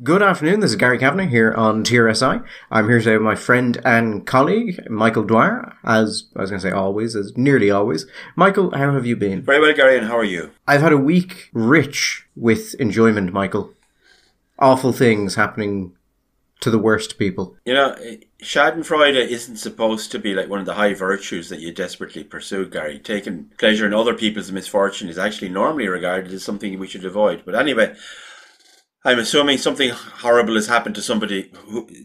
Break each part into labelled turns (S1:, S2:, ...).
S1: Good afternoon, this is Gary Kavanagh here on TRSI. I'm here today with my friend and colleague, Michael Dwyer, as I was going to say always, as nearly always. Michael, how have you been?
S2: Very well, Gary, and how are you?
S1: I've had a week rich with enjoyment, Michael. Awful things happening to the worst people.
S2: You know, schadenfreude isn't supposed to be like one of the high virtues that you desperately pursue, Gary. Taking pleasure in other people's misfortune is actually normally regarded as something we should avoid. But anyway, I'm assuming something horrible has happened to somebody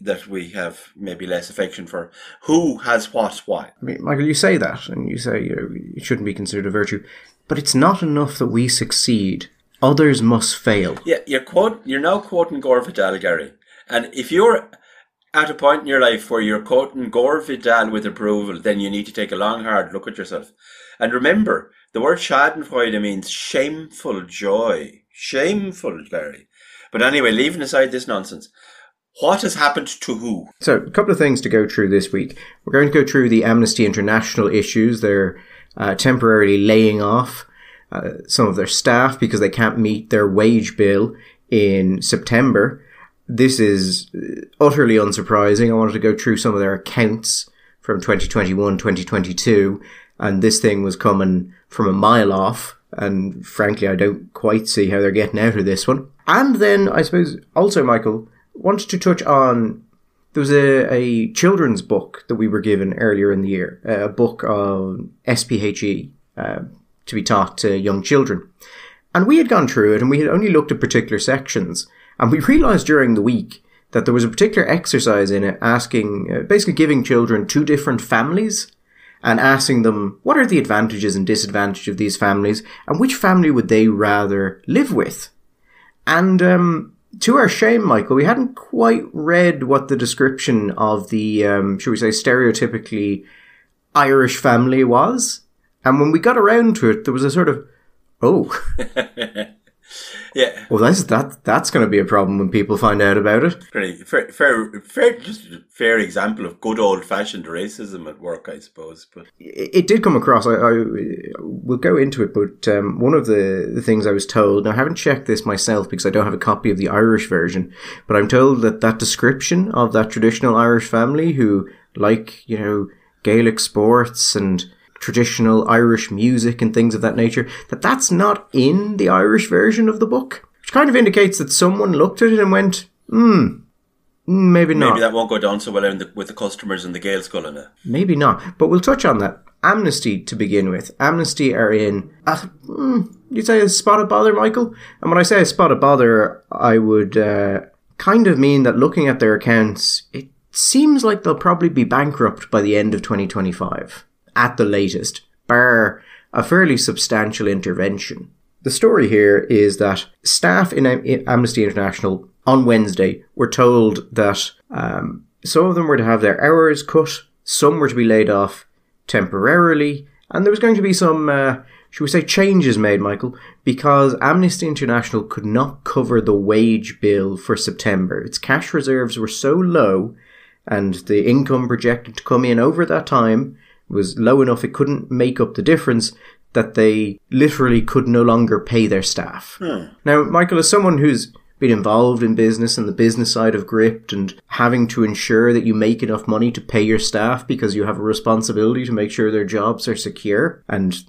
S2: that we have maybe less affection for. Who has what? I
S1: mean, Michael, you say that, and you say it shouldn't be considered a virtue, but it's not enough that we succeed. Others must fail.
S2: Yeah, you're now quoting Gore Vidal, Gary. And if you're at a point in your life where you're quoting Gore Vidal with approval, then you need to take a long, hard look at yourself. And remember, the word schadenfreude means shameful joy. Shameful, Gary. But anyway, leaving aside this nonsense, what has happened to who?
S1: So, a couple of things to go through this week. We're going to go through the Amnesty International issues. They're temporarily laying off some of their staff because they can't meet their wage bill in September. This is utterly unsurprising. I wanted to go through some of their accounts from 2021, 2022, and this thing was coming from a mile off. And frankly, I don't quite see how they're getting out of this one. And then, I suppose, also, Michael, wanted to touch on, there was a children's book that we were given earlier in the year, a book of SPHE to be taught to young children. And we had gone through it, and we had only looked at particular sections. And we realised during the week that there was a particular exercise in it asking, basically giving children two different families and asking them what are the advantages and disadvantages of these families and which family would they rather live with. And to our shame, Michael, we hadn't quite read what the description of the, should we say, stereotypically Irish family was. And when we got around to it, there was a sort of, oh.
S2: Yeah.
S1: Well, that's going to be a problem when people find out about it.
S2: Pretty fair, just a fair example of good old-fashioned racism at work, I suppose. But
S1: it did come across. We'll go into it, but one of the things I was told, now I haven't checked this myself because I don't have a copy of the Irish version, but I'm told that description of that traditional Irish family who like, Gaelic sports and traditional Irish music and things of that nature, that's not in the Irish version of the book, which kind of indicates that someone looked at it and went, maybe not.
S2: Maybe that won't go down so well with the customers and the Gael skull in it.
S1: Maybe not, but we'll touch on that. Amnesty to begin with. Amnesty are in, you'd say a spot of bother, Michael? And when I say a spot of bother, I would kind of mean that looking at their accounts, it seems like they'll probably be bankrupt by the end of 2025. At the latest, bar a fairly substantial intervention. The story here is that staff in Amnesty International on Wednesday were told that some of them were to have their hours cut, some were to be laid off temporarily, and there was going to be some, should we say, changes made, Michael, because Amnesty International could not cover the wage bill for September. Its cash reserves were so low, and the income projected to come in over that time was low enough it couldn't make up the difference, that they literally could no longer pay their staff. Now, Michael, as someone who's been involved in business and the business side of Gript and having to ensure that you make enough money to pay your staff because you have a responsibility to make sure their jobs are secure and,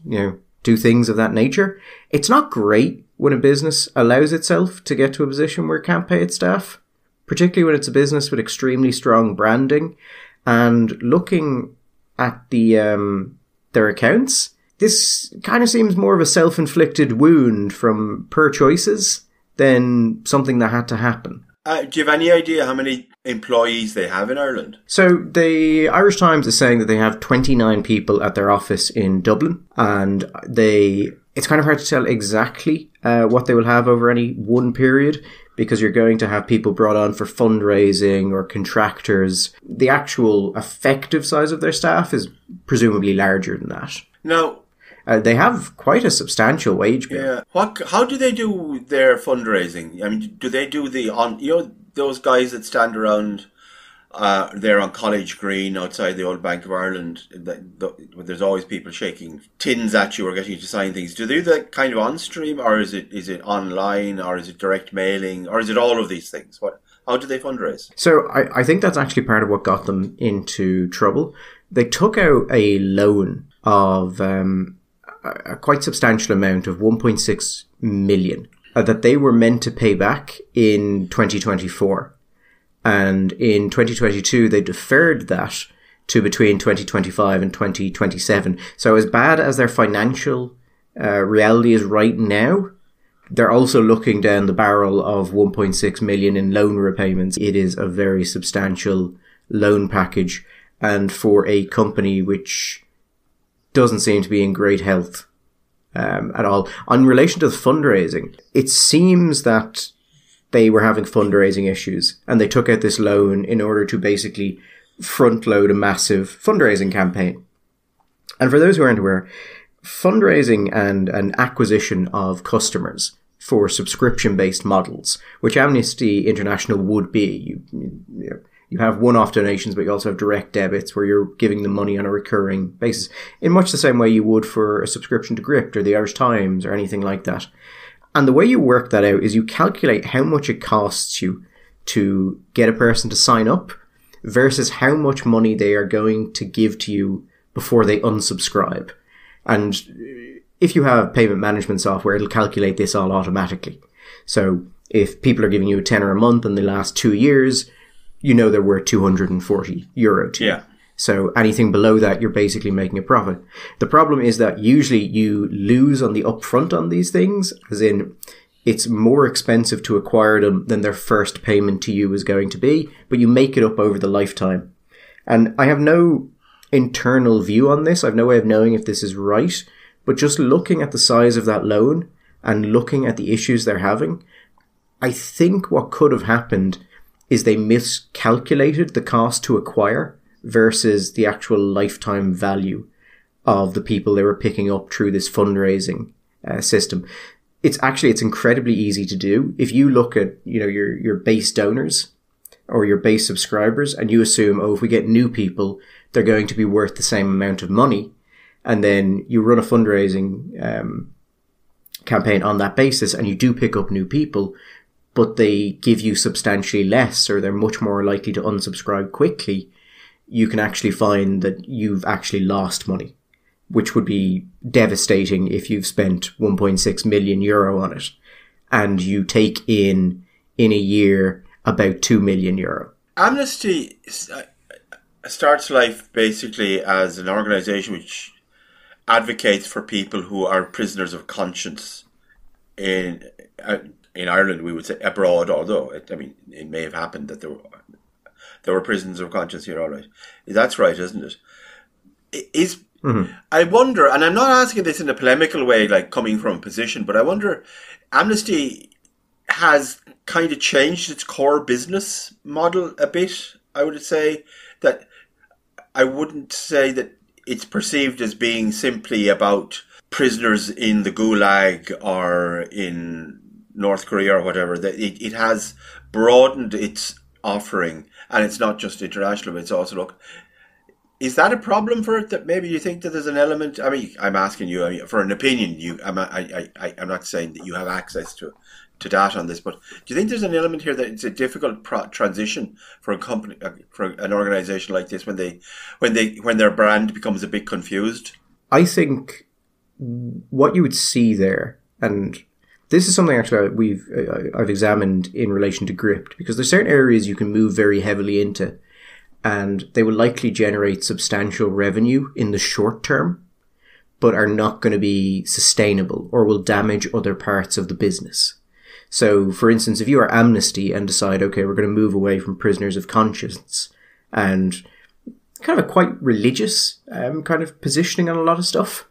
S1: do things of that nature, it's not great when a business allows itself to get to a position where it can't pay its staff, particularly when it's a business with extremely strong branding. And looking at their accounts, this kind of seems more of a self-inflicted wound from poor choices than something that had to happen.
S2: Do you have any idea how many employees they have in Ireland?
S1: So the Irish Times is saying that they have 29 people at their office in Dublin, and it's kind of hard to tell exactly what they will have over any one period, because you're going to have people brought on for fundraising or contractors. The actual effective size of their staff is presumably larger than that.
S2: No.
S1: They have quite a substantial wage bill.
S2: Yeah. How do they do their fundraising? I mean, do they do those guys that stand around there on College Green outside the old Bank of Ireland. There's always people shaking tins at you or getting you to sign things. Do they do that kind of on stream, or is it online, or is it direct mailing, or is it all of these things? How do they fundraise?
S1: So I think that's actually part of what got them into trouble. They took out a loan of a quite substantial amount of 1.6 million that they were meant to pay back in 2024. And in 2022, they deferred that to between 2025 and 2027. So as bad as their financial reality is right now, they're also looking down the barrel of 1.6 million in loan repayments. It is a very substantial loan package, and for a company which doesn't seem to be in great health at all. In relation to the fundraising, it seems that they were having fundraising issues, and they took out this loan in order to basically front load a massive fundraising campaign. And for those who aren't aware, fundraising and an acquisition of customers for subscription-based models, which Amnesty International would be. You have one-off donations, but you also have direct debits where you're giving them money on a recurring basis, in much the same way you would for a subscription to Gript or the Irish Times or anything like that. And the way you work that out is you calculate how much it costs you to get a person to sign up versus how much money they are going to give to you before they unsubscribe. And if you have payment management software, it'll calculate this all automatically. So if people are giving you a tenner a month in the last 2 years, you know they're worth €240 to you.
S2: Yeah.
S1: So anything below that, you're basically making a profit. The problem is that usually you lose on the upfront on these things, as in it's more expensive to acquire them than their first payment to you is going to be, but you make it up over the lifetime. And I have no internal view on this. I have no way of knowing if this is right, but just looking at the size of that loan and looking at the issues they're having, I think what could have happened is they miscalculated the cost to acquire versus the actual lifetime value of the people they were picking up through this fundraising system. It's incredibly easy to do. If you look at, your base donors or your base subscribers and you assume, if we get new people, they're going to be worth the same amount of money. And then you run a fundraising campaign on that basis and you do pick up new people, but they give you substantially less or they're much more likely to unsubscribe quickly, you can actually find that you've actually lost money, which would be devastating if you've spent €1.6 million on it and you take in a year about €2 million.
S2: Amnesty starts life basically as an organisation which advocates for people who are prisoners of conscience in Ireland, we would say abroad, although it may have happened that there were prisoners of conscience here, all right. That's right, isn't it? Mm-hmm. I wonder, and I'm not asking this in a polemical way, like coming from a position, but I wonder, Amnesty has kind of changed its core business model a bit. I would say that I wouldn't say that it's perceived as being simply about prisoners in the Gulag or in North Korea or whatever. It has broadened its offering, and it's not just international, but it's also is that a problem for it? That maybe you think that there's an element? I'm asking you for an opinion. I'm not saying that you have access to data on this, but do you think there's an element here that it's a difficult transition for a company, for an organisation like this, when their brand becomes a bit confused? I
S1: think what you would see there, and this is something actually I've examined in relation to Gript, because there's certain areas you can move very heavily into, and they will likely generate substantial revenue in the short term, but are not going to be sustainable or will damage other parts of the business. So, for instance, if you are Amnesty and decide, okay, we're going to move away from prisoners of conscience and kind of a quite religious kind of positioning on a lot of stuff,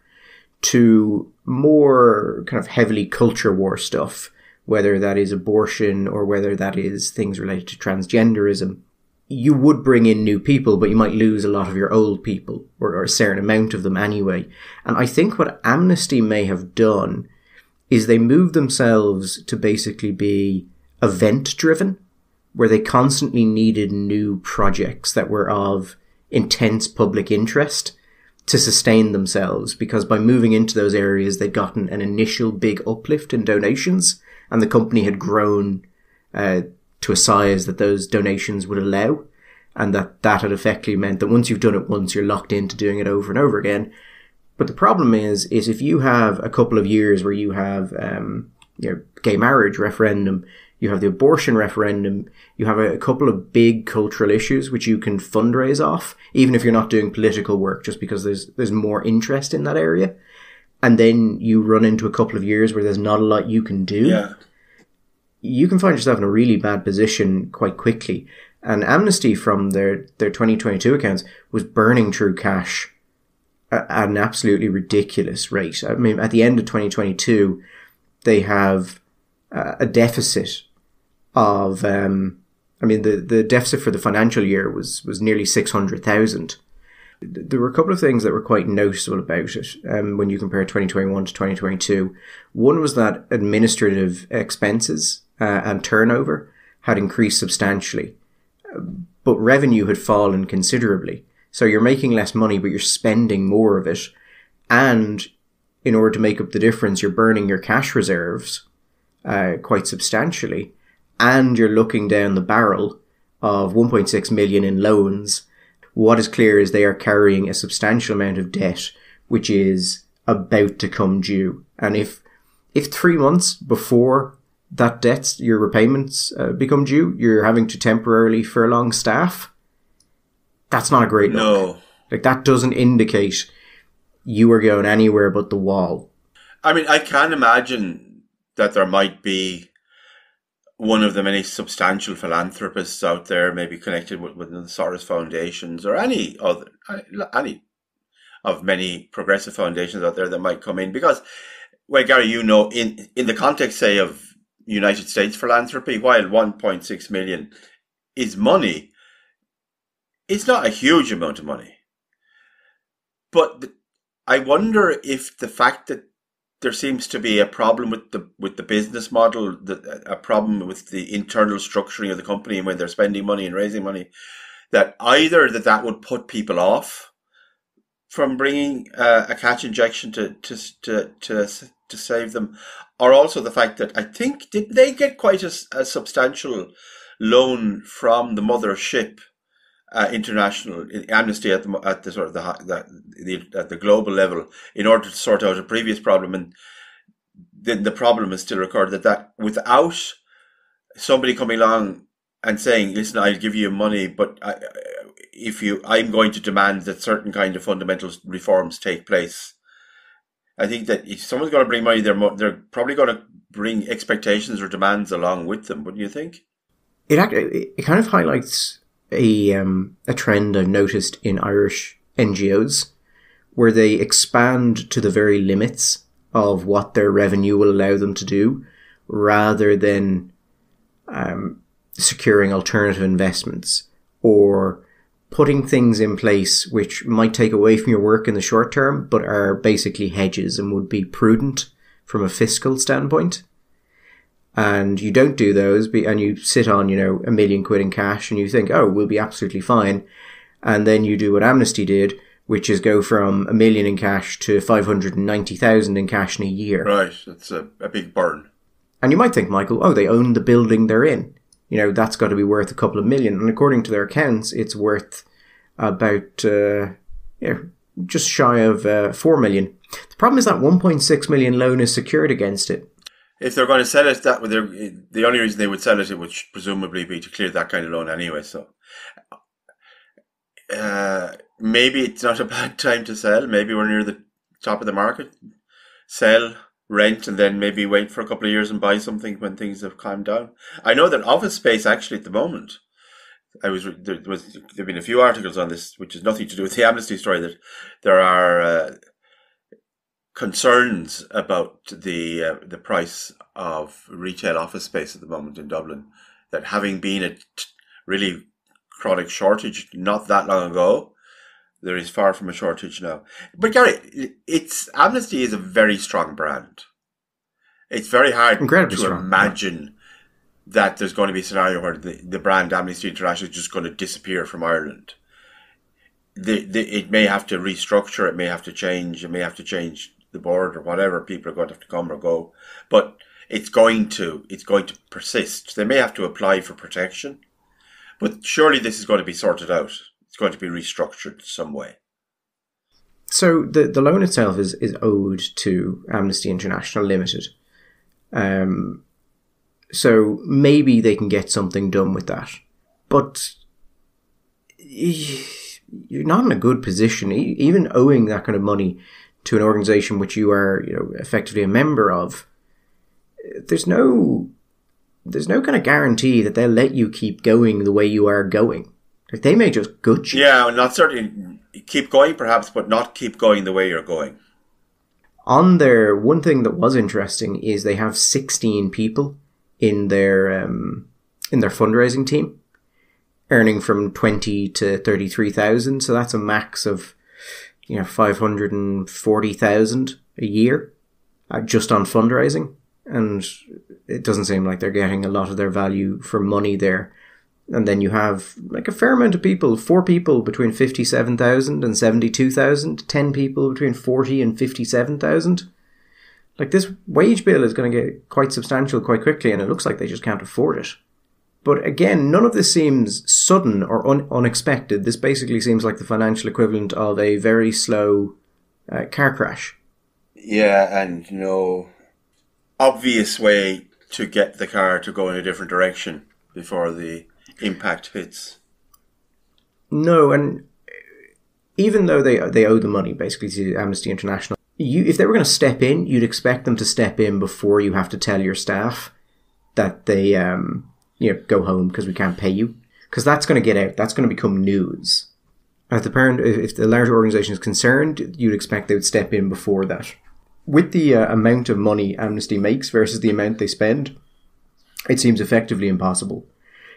S1: to more kind of heavily culture war stuff, whether that is abortion or whether that is things related to transgenderism, you would bring in new people, but you might lose a lot of your old people, or a certain amount of them anyway. And I think what Amnesty may have done is they moved themselves to basically be event-driven where they constantly needed new projects that were of intense public interest to sustain themselves, because by moving into those areas, they'd gotten an initial big uplift in donations, and the company had grown to a size that those donations would allow, and that had effectively meant that once you've done it once, you're locked into doing it over and over again. But the problem is if you have a couple of years where you have gay marriage referendum, you have the abortion referendum, you have a couple of big cultural issues which you can fundraise off, even if you're not doing political work, just because there's more interest in that area. And then you run into a couple of years where there's not a lot you can do.
S2: Yeah. You
S1: can find yourself in a really bad position quite quickly. And Amnesty, from their 2022 accounts, was burning through cash at an absolutely ridiculous rate. I mean, at the end of 2022, they have a deficit of, the deficit for the financial year was nearly 600,000. There were a couple of things that were quite noticeable about it when you compare 2021 to 2022. One was that administrative expenses and turnover had increased substantially, but revenue had fallen considerably. So you're making less money, but you're spending more of it. And in order to make up the difference, you're burning your cash reserves quite substantially. And you're looking down the barrel of 1.6 million in loans. What is clear is they are carrying a substantial amount of debt, which is about to come due. And if 3 months before that debt, your repayments become due, you're having to temporarily furlong staff, that's not a great look.
S2: No.
S1: Like, that doesn't indicate you are going anywhere but the wall.
S2: I mean, I can imagine that there might be one of the many substantial philanthropists out there, maybe connected with the Soros Foundations or any of many progressive foundations out there that might come in. Because, well, Gary, in the context, say, of United States philanthropy, while 1.6 million is money, it's not a huge amount of money. But I wonder if the fact that there seems to be a problem with the business model, a problem with the internal structuring of the company and when they're spending money and raising money, that either that would put people off from bringing a cash injection to save them, or also the fact that I think did they get quite a substantial loan from the mothership international Amnesty at the sort of the global level in order to sort out a previous problem, and then the problem is still recorded that without somebody coming along and saying, listen, I'll give you money, but I'm going to demand that certain kind of fundamental reforms take place. I think that if someone's going to bring money, they're probably going to bring expectations or demands along with them, wouldn't you think?
S1: It kind of highlights a trend I've noticed in Irish NGOs, where they expand to the very limits of what their revenue will allow them to do, rather than securing alternative investments or putting things in place which might take away from your work in the short term, but are basically hedges and would be prudent from a fiscal standpoint. And you don't do those, and you sit on, £1 million in cash, and you think, oh, we'll be absolutely fine. And then you do what Amnesty did, which is go from $1 million in cash to 590,000 in cash in a year.
S2: Right, that's a big burn.
S1: And you might think, Michael, oh, they own the building they're in. That's got to be worth a couple of million. And according to their accounts, it's worth about just shy of 4 million. The problem is that 1.6 million loan is secured against it.
S2: If they're going to sell it, the only reason they would sell it would presumably be to clear that kind of loan anyway. So maybe it's not a bad time to sell. Maybe we're near the top of the market. Sell, rent, and then maybe wait for a couple of years and buy something when things have calmed down. I know that office space actually at the moment, there've been a few articles on this, which has nothing to do with the Amnesty story, that there are concerns about the price of retail office space at the moment in Dublin, that having been a really chronic shortage not that long ago, there is far from a shortage now. But Gary, Amnesty is a very strong brand. It's very hard to imagine that there's going to be a scenario where the brand Amnesty International is just going to disappear from Ireland. It may have to restructure, it may have to change the board or whatever. People are going to have to come or go, but it's going to persist. They may have to apply for protection, but surely this is going to be sorted out. It's going to be restructured some way.
S1: So the loan itself is owed to Amnesty International Limited. So maybe they can get something done with that. But you're not in a good position, even owing that kind of money to an organisation which you are, effectively a member of. There's no kind of guarantee that they'll let you keep going the way you are going. Like, they may just gut you.
S2: Yeah, not certainly keep going perhaps, but not keep going the way you're going.
S1: On their, one thing that was interesting is they have 16 people in their fundraising team, earning from 20 to 33,000. So that's a max of 540,000 a year, just on fundraising. And it doesn't seem like they're getting a lot of their value for money there. And then you have like a fair amount of people, 4 people between 57,000 and 72,000, 10 people between 40 and 57,000. Like, this wage bill is going to get quite substantial quite quickly, and it looks like they just can't afford it. But again, none of this seems sudden or unexpected. This basically seems like the financial equivalent of a very slow car crash.
S2: Yeah, and no obvious way to get the car to go in a different direction before the impact hits.
S1: No, and even though they owe the money basically to Amnesty International, if they were going to step in, you'd expect them to step in before you have to tell your staff that they go home because we can't pay you, because that's going to get out. That's going to become news. If the larger organisation is concerned, you'd expect they would step in before that. With the amount of money Amnesty makes versus the amount they spend, it seems effectively impossible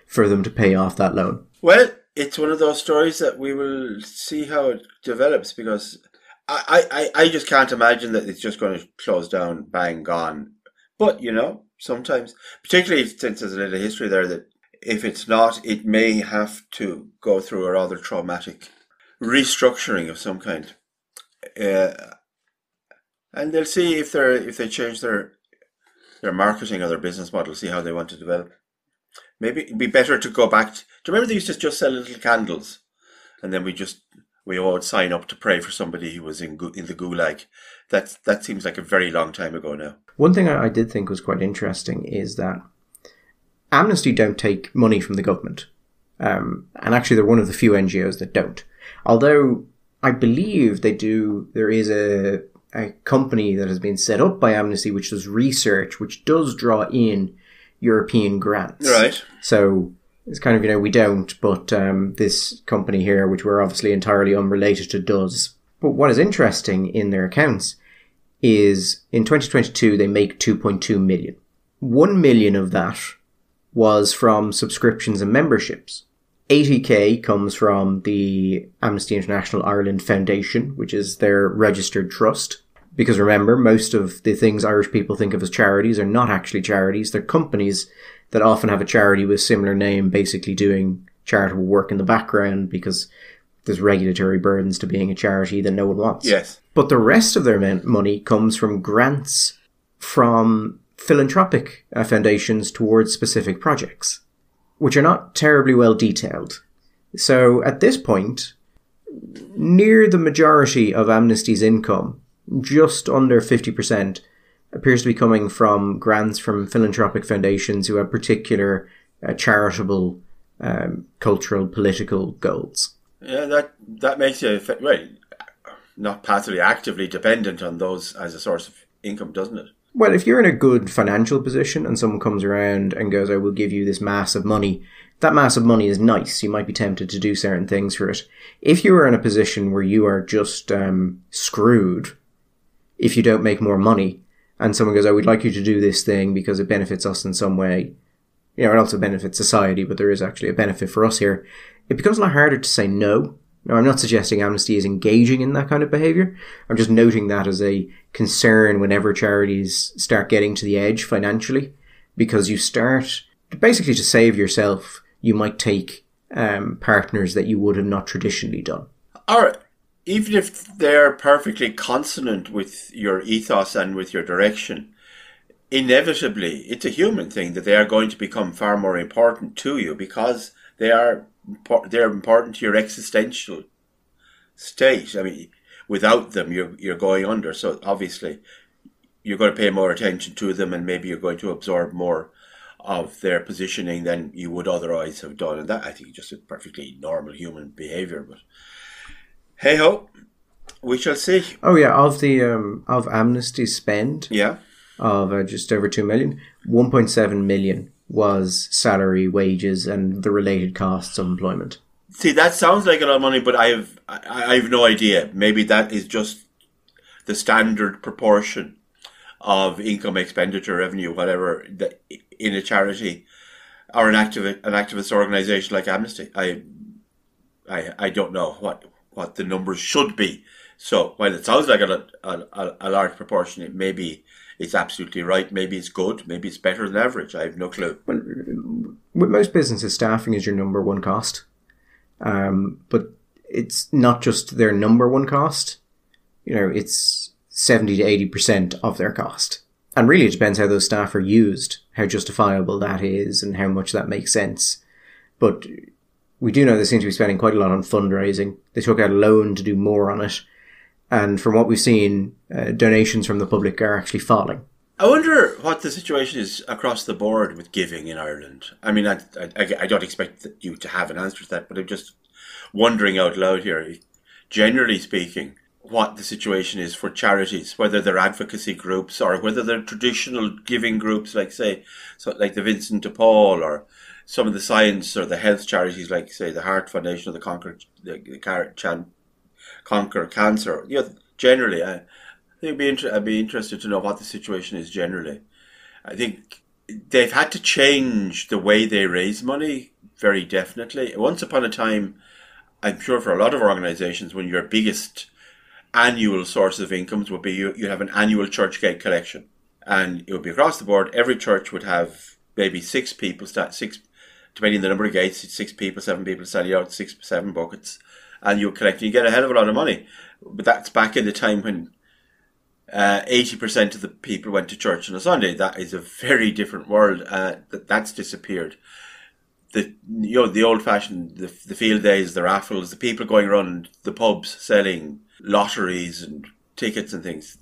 S1: for them to pay off that loan.
S2: Well, it's one of those stories that we will see how it develops, because I just can't imagine that it's just going to close down, bang, gone. But, sometimes, particularly since there's a little history there, that if it's not, it may have to go through a rather traumatic restructuring of some kind. And they'll see if they change their marketing or their business model, see how they want to develop. Maybe it'd be better to go back. Do you remember they used to just sell little candles, and then we all would sign up to pray for somebody who was in the gulag? That seems like a very long time ago now.
S1: One thing I did think was quite interesting is that Amnesty don't take money from the government. And actually they're one of the few NGOs that don't. Although I believe they do, there is a company that has been set up by Amnesty which does research, which does draw in European grants.
S2: Right.
S1: So it's kind of, we don't, but this company here, which we're obviously entirely unrelated to, does. But what is interesting in their accounts is in 2022 they make 2.2 million. 1 million of that was from subscriptions and memberships. 80k comes from the Amnesty International Ireland Foundation, which is their registered trust. Because remember, most of the things Irish people think of as charities are not actually charities. They're companies that often have a charity with a similar name, basically doing charitable work in the background because there's regulatory burdens to being a charity that no one wants.
S2: Yes.
S1: But the rest of their money comes from grants from philanthropic foundations towards specific projects, which are not terribly well detailed. So at this point, near the majority of Amnesty's income, just under 50%, appears to be coming from grants from philanthropic foundations who have particular charitable, cultural, political goals.
S2: Yeah, that makes you not passively, actively dependent on those as a source of income, doesn't it?
S1: Well, if you're in a good financial position and someone comes around and goes, I will give you this mass of money, that mass of money is nice. You might be tempted to do certain things for it. If you are in a position where you are just screwed if you don't make more money, and someone goes, I would like you to do this thing because it benefits us in some way, it also benefits society, but there is actually a benefit for us here, it becomes a lot harder to say no. Now, I'm not suggesting Amnesty is engaging in that kind of behaviour. I'm just noting that as a concern whenever charities start getting to the edge financially, because you start basically to save yourself, you might take partners that you would have not traditionally done.
S2: Or even if they're perfectly consonant with your ethos and with your direction, inevitably, it's a human thing that they are going to become far more important to you because they're important to your existential state. I mean, without them, you're going under. So obviously, you're going to pay more attention to them, and maybe you're going to absorb more of their positioning than you would otherwise have done. And that, I think, is just a perfectly normal human behaviour. But hey ho, we shall see.
S1: Oh yeah, of Amnesty's spend,
S2: yeah,
S1: of just over 2 million, 1.7 million was salary, wages, and the related costs of employment.
S2: See, that sounds like a lot of money, but I have no idea. Maybe that is just the standard proportion of income, expenditure, revenue, whatever, that in a charity or an activist organisation like Amnesty. I don't know what the numbers should be. So while it sounds like a large proportion, maybe it's absolutely right. Maybe it's good. Maybe it's better than average. I have no clue.
S1: Well, with most businesses, staffing is your number one cost. But it's not just their number one cost. It's 70 to 80% of their cost. And really it depends how those staff are used, how justifiable that is, and how much that makes sense. But we do know they seem to be spending quite a lot on fundraising. They took out a loan to do more on it. And from what we've seen, donations from the public are actually falling.
S2: I wonder what the situation is across the board with giving in Ireland. I mean, I don't expect you to have an answer to that, but I'm just wondering out loud here, generally speaking, what the situation is for charities, whether they're advocacy groups or whether they're traditional giving groups, like like the Vincent de Paul, or some of the science or the health charities, like say the Heart Foundation or the Conquer Cancer. Generally, I think I'd be interested to know what the situation is generally. I think they've had to change the way they raise money very definitely. Once upon a time, I'm sure for a lot of organisations, when your biggest annual source of incomes would be you'd have an annual church gate collection, and it would be across the board. Every church would have maybe six people, depending on the number of gates, 6 people, 7 people standing out, 6, 7 buckets, and you would collect, and you get a hell of a lot of money. But that's back in the time when 80% of the people went to church on a Sunday. That is a very different world. That's disappeared. The old-fashioned, the field days, the raffles, the people going around the pubs selling lotteries and tickets and things.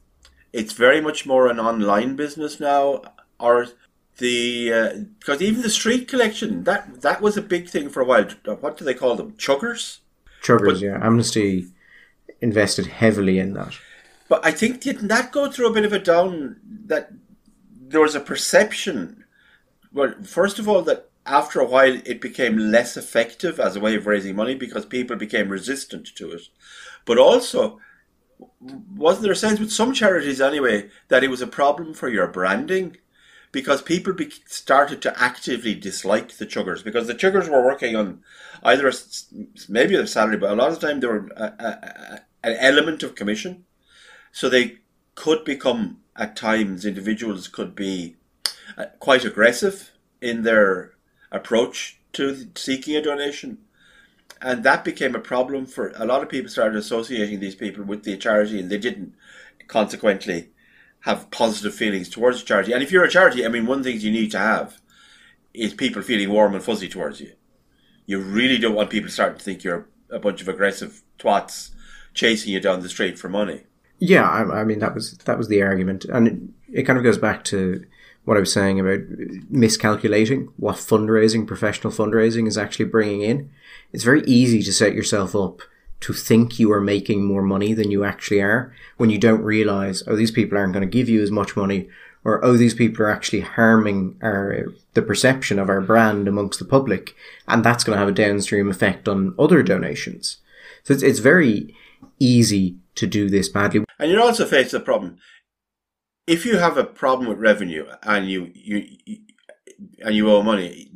S2: It's very much more an online business now, or because even the street collection, that was a big thing for a while. What do they call them? Chuggers?
S1: Chuggers, yeah. Amnesty invested heavily in that.
S2: But I think, didn't that go through a bit of a down, that there was a perception, well, first of all, that after a while it became less effective as a way of raising money because people became resistant to it. But also, wasn't there a sense with some charities anyway that it was a problem for your branding? Because people started to actively dislike the chuggers, because the chuggers were working on either maybe a salary, but a lot of the time they were an element of commission. So they could become, at times, individuals could be quite aggressive in their approach to seeking a donation. And that became a problem for a lot of people. Started associating these people with the charity, and they didn't consequently have positive feelings towards the charity. And if you're a charity, I mean, one of the things you need to have is people feeling warm and fuzzy towards you. You really don't want people starting to think you're a bunch of aggressive twats chasing you down the street for money.
S1: Yeah, I mean, that was the argument. And it kind of goes back to what I was saying about miscalculating what professional fundraising is actually bringing in. It's very easy to set yourself up to think you are making more money than you actually are when you don't realise, oh, these people aren't going to give you as much money, or, oh, these people are actually harming the perception of our brand amongst the public, and that's going to have a downstream effect on other donations. So it's very easy to do this badly.
S2: And you're also faced with a problem. If you have a problem with revenue and you owe money,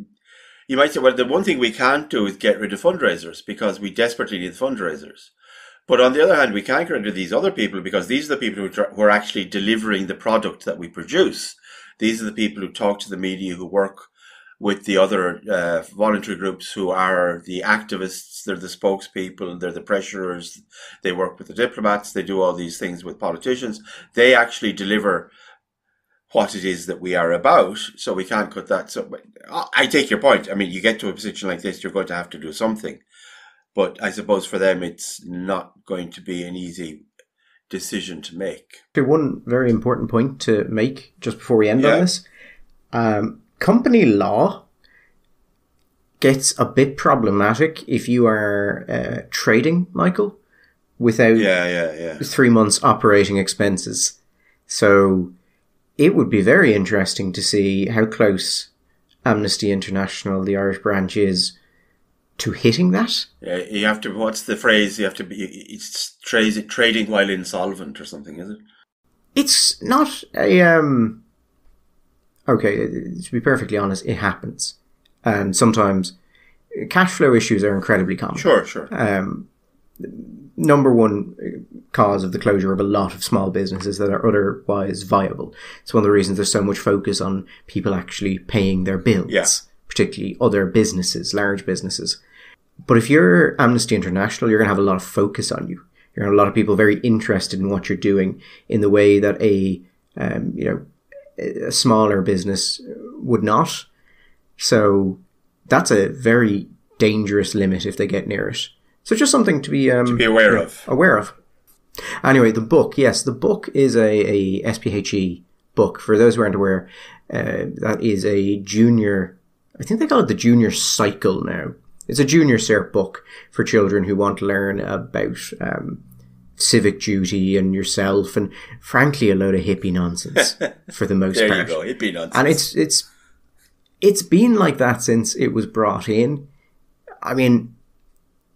S2: you might say, well, the one thing we can't do is get rid of fundraisers because we desperately need fundraisers. But on the other hand, we can't get rid of these other people because these are the people who are actually delivering the product that we produce. These are the people who talk to the media, who work with the other voluntary groups who are the activists, they're the spokespeople, they're the pressurers, they work with the diplomats, they do all these things with politicians. They actually deliver what it is that we are about, so we can't cut that. So I take your point. I mean, you get to a position like this, you're going to have to do something. But I suppose for them, it's not going to be an easy decision to make.
S1: One very important point to make just before we end on this. Company law gets a bit problematic if you are trading, Michael, without 3 months operating expenses. So it would be very interesting to see how close Amnesty International, the Irish branch, is to hitting that.
S2: Yeah, you have to, what's the phrase? You have to be, it's trading while insolvent or something, is it?
S1: It's not a, okay, to be perfectly honest, it happens. And sometimes cash flow issues are incredibly common.
S2: Sure.
S1: Number one cause of the closure of a lot of small businesses that are otherwise viable. It's one of the reasons there's so much focus on people actually paying their bills, particularly other businesses, large businesses. But if you're Amnesty International, you're going to have a lot of focus on you. You're going to have a lot of people very interested in what you're doing in the way that a smaller business would not. So that's a very dangerous limit if they get near it. So just something to be
S2: aware
S1: of. Anyway, the book. Yes, the book is a SPHE book. For those who aren't aware, that is a junior, I think they call it the Junior Cycle now. It's a Junior Cert book for children who want to learn about civic duty and yourself, and frankly a load of hippie nonsense for the most part.
S2: There you go, hippie nonsense.
S1: And it's been like that since it was brought in. I mean,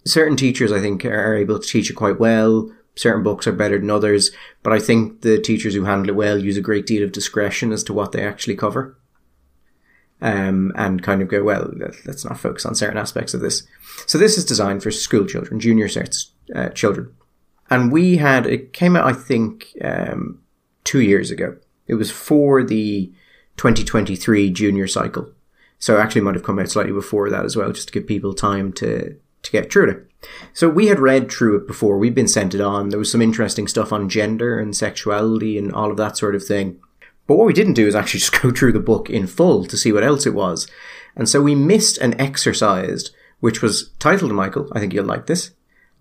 S1: certain teachers, I think, are able to teach it quite well. Certain books are better than others. But I think the teachers who handle it well use a great deal of discretion as to what they actually cover. And kind of go, well, let's not focus on certain aspects of this. So this is designed for school children, Junior Cert children. And it came out, I think, 2 years ago. It was for the 2023 junior cycle. So it actually might have come out slightly before that as well, just to give people time to get through it. So we had read through it before. We'd been sent it on. There was some interesting stuff on gender and sexuality and all of that sort of thing. But what we didn't do is actually just go through the book in full to see what else it was. And so we missed an exercise, which was titled, Michael, I think you'll like this,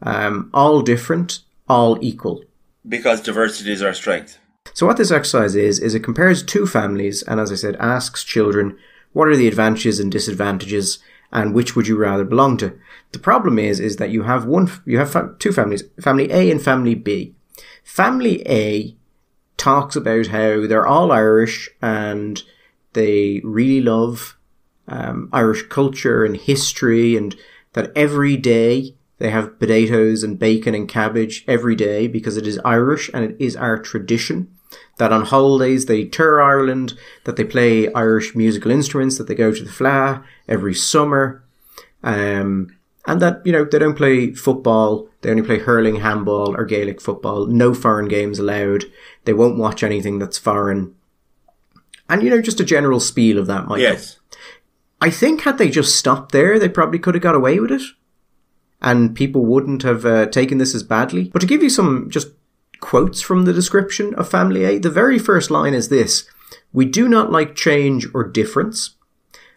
S1: All Different, All Equal.
S2: Because diversity is our strength.
S1: So what this exercise is it compares two families and, as I said, asks children what are the advantages and disadvantages and which would you rather belong to. The problem is that you have two families, Family A and Family B. Family A talks about how they're all Irish and they really love Irish culture and history, and that every day they have potatoes and bacon and cabbage every day because it is Irish and it is our tradition. That on holidays they tour Ireland, that they play Irish musical instruments, that they go to the Fleadh every summer, and that, they don't play football, they only play hurling, handball or Gaelic football, no foreign games allowed, they won't watch anything that's foreign, and just a general spiel of that, Michael.
S2: Yes.
S1: I think had they just stopped there, they probably could have got away with it, and people wouldn't have taken this as badly. But to give you some just quotes from the description of Family A, the very first line is this: we do not like change or difference.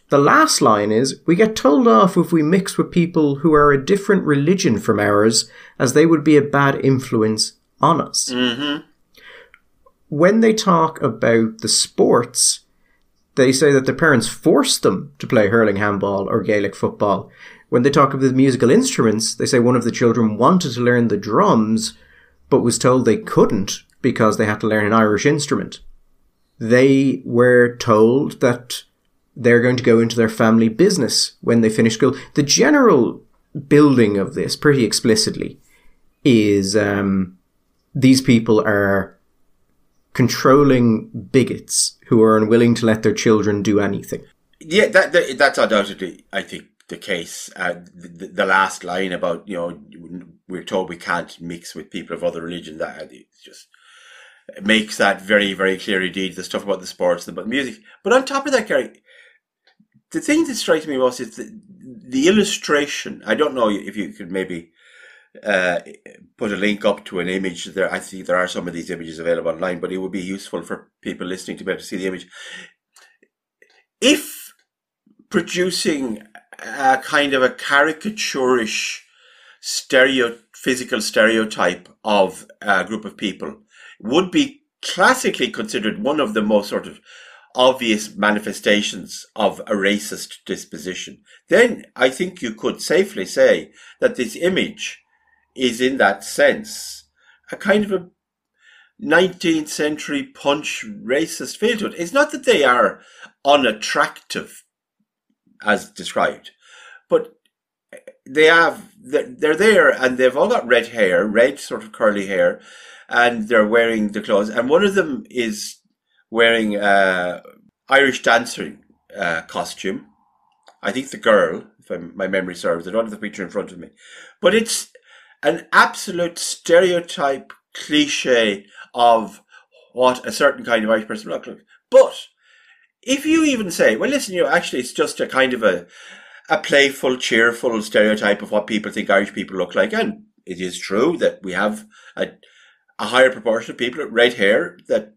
S1: The last line is, we get told off if we mix with people who are a different religion from ours, as they would be a bad influence on us.
S2: Mm-hmm.
S1: When they talk about the sports, they say that their parents forced them to play hurling, handball or Gaelic football. When they talk about the musical instruments, they say one of the children wanted to learn the drums, but was told they couldn't because they had to learn an Irish instrument. They were told that they're going to go into their family business when they finish school. The general building of this, pretty explicitly, is these people are controlling bigots who are unwilling to let their children do anything.
S2: Yeah, that's undoubtedly, I think, the case. The last line about, we're told we can't mix with people of other religion, that just makes that very, very clear indeed. The stuff about the sports, about music. But on top of that, Gary, the thing that strikes me most is the illustration. I don't know if you could maybe put a link up to an image there. I think there are some of these images available online, but it would be useful for people listening to be able to see the image. If producing a kind of a caricaturish physical stereotype of a group of people would be classically considered one of the most sort of obvious manifestations of a racist disposition, then I think you could safely say that this image is, in that sense, a kind of a 19th century punch racist feel to it. It's not that they are unattractive, as described, but they're there, and they've all got red sort of curly hair, and they're wearing the clothes. And one of them is wearing Irish dancing costume. I think the girl, if my memory serves, I don't have the picture in front of me, but it's an absolute stereotype cliche of what a certain kind of Irish person looks like. But if you even say, well, listen, actually it's just a kind of a playful, cheerful stereotype of what people think Irish people look like, and it is true that we have a higher proportion of people with red hair than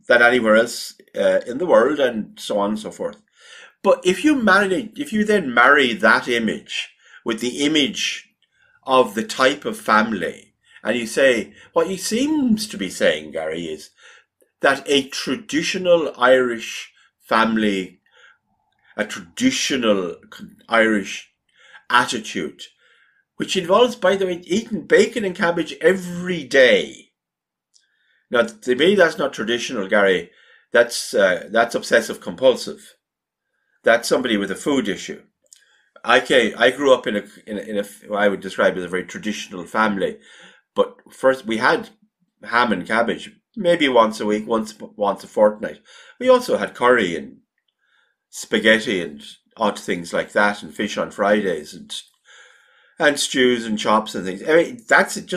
S2: anywhere else in the world, and so on and so forth. But if you then marry that image with the image of the type of family, and you say, what he seems to be saying, Gary, is that a traditional Irish family, a traditional Irish attitude, which involves, by the way, eating bacon and cabbage every day. Now, to me, that's not traditional, Gary. That's obsessive compulsive. That's somebody with a food issue. I grew up in a what I would describe as a very traditional family, but first we had ham and cabbage maybe once a week, once a fortnight. We also had curry and spaghetti and odd things like that, and fish on Fridays, and stews and chops and things. I mean, that's it.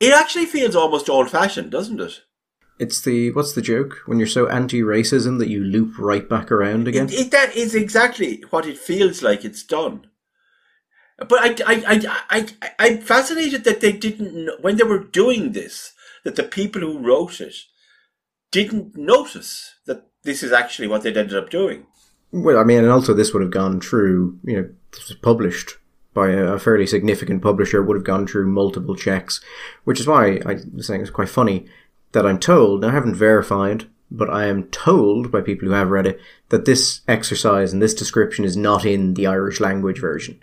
S2: It actually feels almost old-fashioned, doesn't it?
S1: It's what's the joke? When you're so anti-racism that you loop right back around again?
S2: That is exactly what it feels like it's done. But I'm fascinated that they didn't, when they were doing this, that the people who wrote it didn't notice that this is actually what they'd ended up doing.
S1: Well, I mean, and also this would have gone through, this was published by a fairly significant publisher, would have gone through multiple checks, which is why I was saying it's quite funny that I'm told, now I haven't verified, but I am told by people who have read it, that this exercise and this description is not in the Irish language version,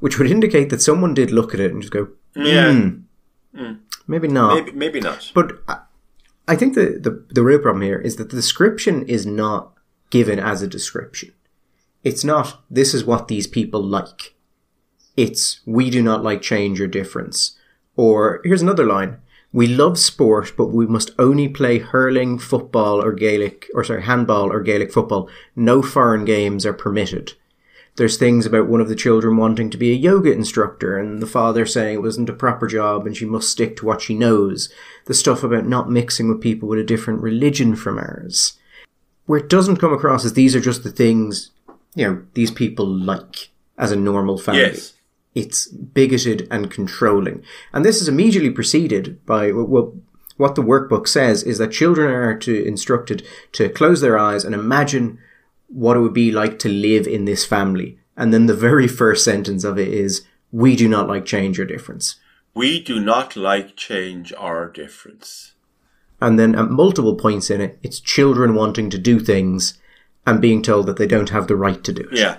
S1: which would indicate that someone did look at it and just go, maybe not.
S2: Maybe not.
S1: But I think the real problem here is that the description is not given as a description. It's not, this is what these people like. It's, we do not like change or difference. Or, here's another line. We love sport, but we must only play hurling, handball or Gaelic football. No foreign games are permitted. There's things about one of the children wanting to be a yoga instructor and the father saying it wasn't a proper job and she must stick to what she knows. The stuff about not mixing with people with a different religion from ours. Where it doesn't come across as these are just the things, these people like as a normal family.
S2: Yes.
S1: It's bigoted and controlling. And this is immediately preceded by what the workbook says is that children are instructed to close their eyes and imagine what it would be like to live in this family. And then the very first sentence of it is, we do not like change or difference.
S2: We do not like change or difference.
S1: And then at multiple points in it, it's children wanting to do things and being told that they don't have the right to do it.
S2: Yeah.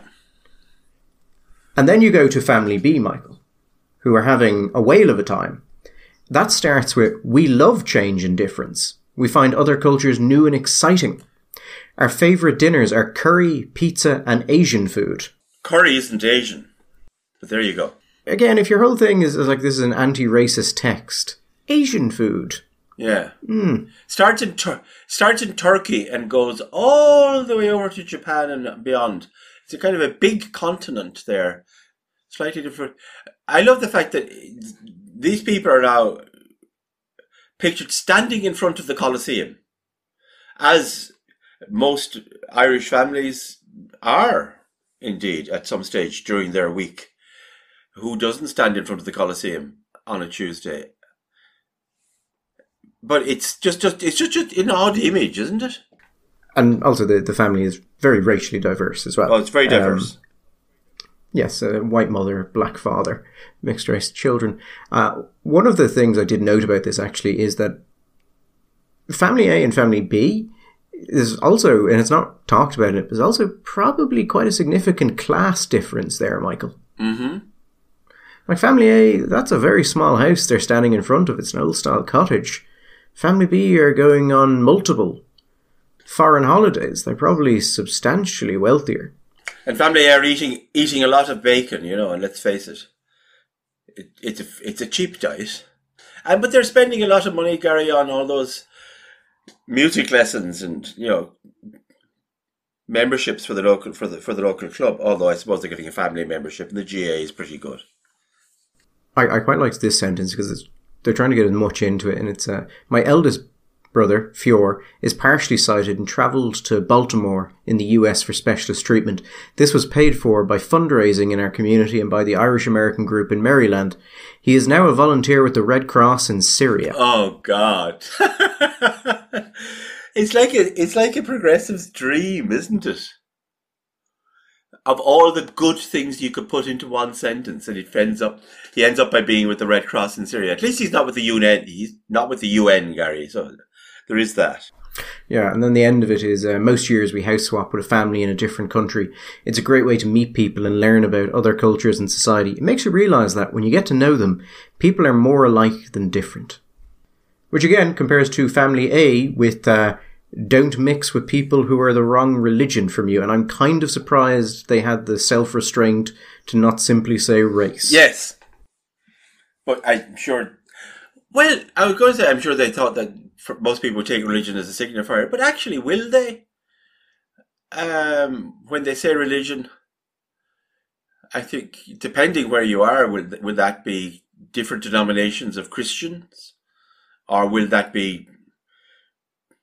S1: And then you go to Family B, Michael, who are having a whale of a time. That starts with, we love change and difference. We find other cultures new and exciting. Our favourite dinners are curry, pizza, and Asian food.
S2: Curry isn't Asian, but there you go.
S1: Again, if your whole thing is like this is an anti-racist text, Asian food.
S2: Yeah. Starts in Turkey and goes all the way over to Japan and beyond. It's a kind of a big continent there. Slightly different. I love the fact that these people are now pictured standing in front of the Colosseum. As most Irish families are indeed at some stage during their week. Who doesn't stand in front of the Coliseum on a Tuesday? But it's just an odd image, isn't it?
S1: And also the family is very racially diverse as well.
S2: Oh, it's very diverse.
S1: Yes, a white mother, black father, mixed race children. One of the things I did note about this actually is that Family A and Family B is also, and it's not talked about in it, but there's also probably quite a significant class difference there, Michael.
S2: Mm-hmm.
S1: Like Family A, that's a very small house they're standing in front of. It's an old-style cottage. Family B are going on multiple foreign holidays. They're probably substantially wealthier.
S2: And Family A are eating a lot of bacon, and let's face it, it's a cheap diet. But they're spending a lot of money, Gary, on all those music lessons and memberships for the local club. Although I suppose they're getting a family membership, and the GA is pretty good.
S1: I quite like this sentence because they're trying to get as much into it, and it's my eldest brother, Fior, is partially sighted and travelled to Baltimore in the US for specialist treatment. This was paid for by fundraising in our community and by the Irish American group in Maryland. He is now a volunteer with the Red Cross in Syria.
S2: Oh God. It's like a progressive's dream, isn't it? Of all the good things you could put into one sentence, and he ends up by being with the Red Cross in Syria. At least he's not with the UN. He's not with the UN, Gary. So there is that.
S1: Yeah, and then the end of it is most years we house swap with a family in a different country. It's a great way to meet people and learn about other cultures and society. It makes you realise that when you get to know them, people are more alike than different. Which again compares to Family A with don't mix with people who are the wrong religion from you. And I'm kind of surprised they had the self-restraint to not simply say race.
S2: Yes. But I'm sure... Well, I was going to say I'm sure they thought that most people would take religion as a signifier. But actually, will they? When they say religion, I think, depending where you are, will that be different denominations of Christians? Or will that be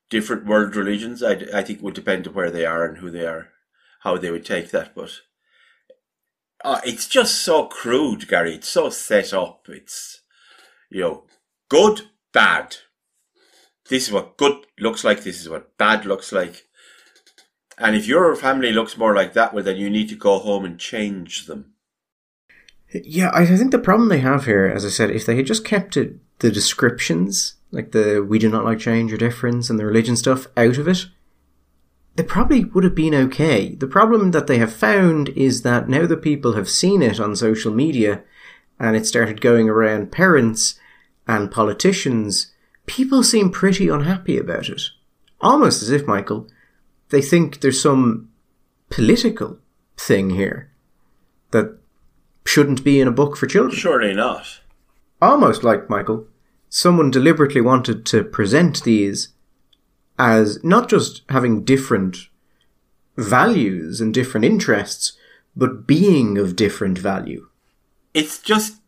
S2: different world religions? I think it would depend on where they are and who they are, how they would take that. But it's just so crude, Gary. It's so set up. It's, good, bad. This is what good looks like. This is what bad looks like. And if your family looks more like that, well, then you need to go home and change them.
S1: Yeah, I think the problem they have here, as I said, if they had just kept the descriptions, like the we do not like change or difference and the religion stuff, out of it, they probably would have been okay. The problem that they have found is that now that people have seen it on social media and it started going around parents and politicians, people seem pretty unhappy about it. Almost as if, Michael, they think there's some political thing here that shouldn't be in a book for children.
S2: Surely not.
S1: Almost like, Michael, someone deliberately wanted to present these as not just having different values and different interests, but being of different value.
S2: It's just,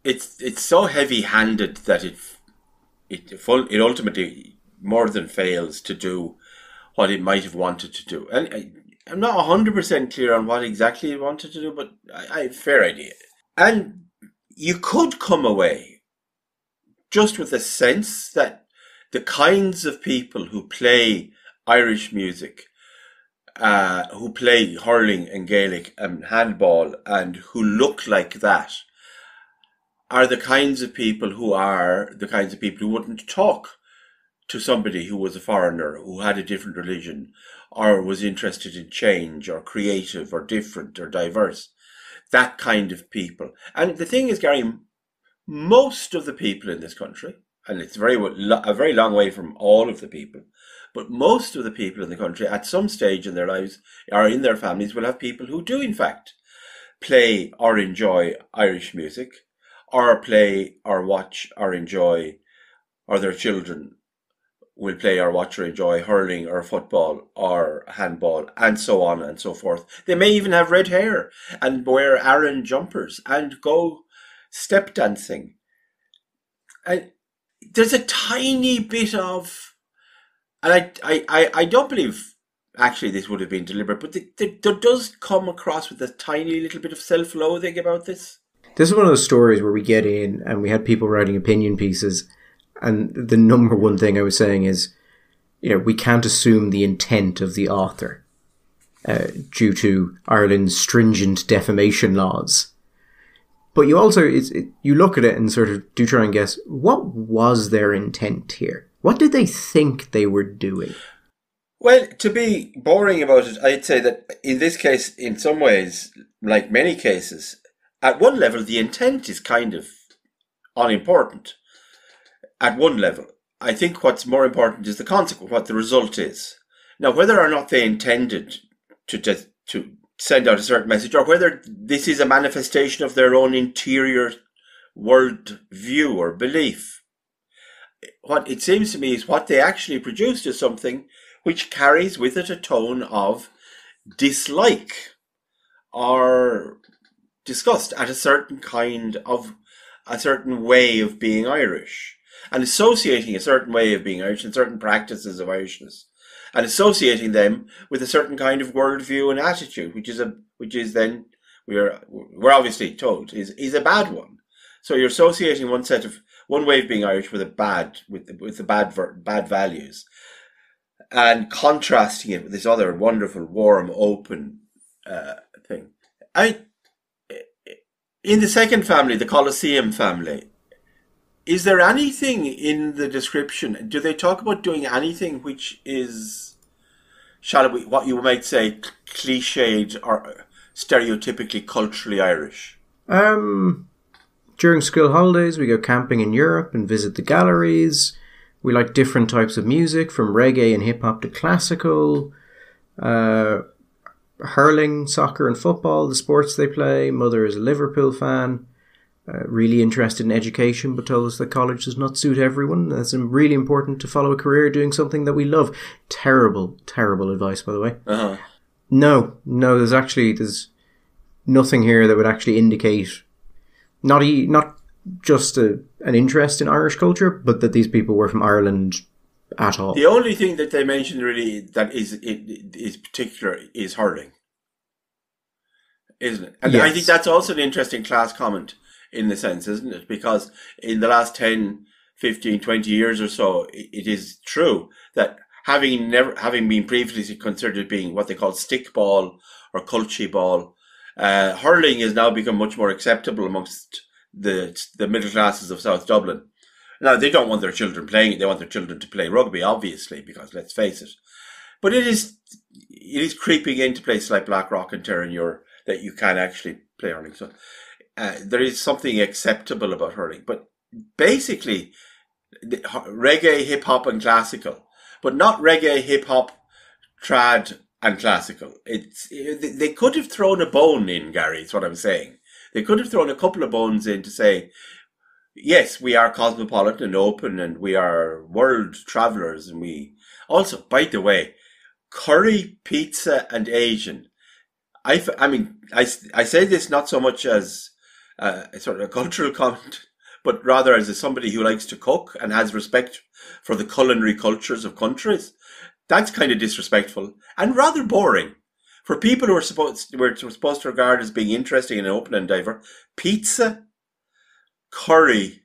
S2: it's so heavy-handed that it ultimately more than fails to do what it might have wanted to do. And I'm not 100% clear on what exactly it wanted to do, but I have a fair idea. And you could come away just with a sense that the kinds of people who play Irish music, who play hurling and Gaelic and handball, and who look like that, are the kinds of people who wouldn't talk to somebody who was a foreigner, who had a different religion, or was interested in change, or creative, or different, or diverse. That kind of people. And the thing is, Gary, most of the people in this country, and it's a very long way from all of the people, but most of the people in the country at some stage in their lives or in their families will have people who do in fact play or enjoy Irish music, or play or watch or enjoy, or their children will play or watch or enjoy hurling or football or handball, and so on and so forth. They may even have red hair and wear Aran jumpers and go step dancing. And there's a tiny bit of, and I don't believe actually this would have been deliberate. But there does come across with a tiny little bit of self-loathing about this.
S1: This is one of those stories where we get in and we had people writing opinion pieces, and the number one thing I was saying is, we can't assume the intent of the author due to Ireland's stringent defamation laws. But you also, you look at it and sort of do try and guess, what was their intent here? What did they think they were doing?
S2: Well, to be boring about it, I'd say that in this case, in some ways, like many cases, at one level, the intent is kind of unimportant. At one level. I think what's more important is the consequence, what the result is. Now, whether or not they intended to send out a certain message, or whether this is a manifestation of their own interior world view or belief, what it seems to me is what they actually produced is something which carries with it a tone of dislike or disgust at a certain way of being Irish, and associating a certain way of being Irish and certain practices of Irishness, and associating them with a certain kind of worldview and attitude, which is then we're obviously told is a bad one. So you're associating one way of being Irish with the bad values, and contrasting it with this other wonderful, warm, open thing. In the second family, the Colosseum family, is there anything in the description? Do they talk about doing anything which is, what you might say, cliched or stereotypically culturally Irish?
S1: During school holidays, we go camping in Europe and visit the galleries. We like different types of music, from reggae and hip-hop to classical. Hurling, soccer and football, the sports they play. Mother is a Liverpool fan. Really interested in education, but told us that college does not suit everyone. It's really important to follow a career doing something that we love. Terrible, terrible advice, by the way.
S2: Uh-huh.
S1: No, there's nothing here that would actually indicate not just an interest in Irish culture, but that these people were from Ireland at all.
S2: The only thing that they mentioned really that is particular is hurling, isn't it? And yes. I think that's also an interesting class comment in the sense, isn't it? Because in the last 10, 15, 20 years or so, it is true that having been previously considered being what they call stickball or culture ball, hurling has now become much more acceptable amongst the middle classes of South Dublin. Now, they don't want their children playing it. They want their children to play rugby, obviously, because let's face it. But it is creeping into places like Blackrock and Terranure that you can actually play hurling. So there is something acceptable about hurling. But basically, reggae, hip-hop and classical. But not reggae, hip-hop, trad and classical. They could have thrown a bone in, Gary, is what I'm saying. They could have thrown a couple of bones in to say, yes, we are cosmopolitan and open, and we are world travellers, and we also, by the way, curry, pizza, and Asian. I say this not so much as a sort of a cultural comment, but rather as somebody who likes to cook and has respect for the culinary cultures of countries. That's kind of disrespectful and rather boring. For people who are supposed to regard as being interesting and open and diverse, pizza, curry,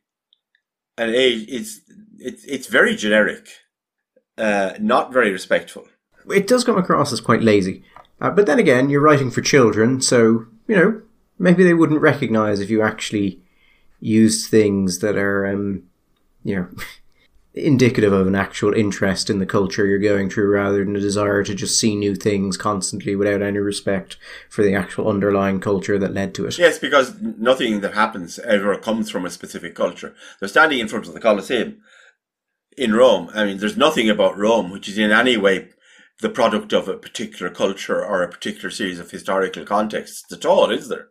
S2: and it's very generic, not very respectful.
S1: It does come across as quite lazy, but then again, you're writing for children, so maybe they wouldn't recognise if you actually used things that are indicative of an actual interest in the culture you're going through, rather than a desire to just see new things constantly without any respect for the actual underlying culture that led to it.
S2: Yes, because nothing that happens ever comes from a specific culture. They're standing in front of the Colosseum in Rome. I mean, there's nothing about Rome which is in any way the product of a particular culture or a particular series of historical contexts at all, is there?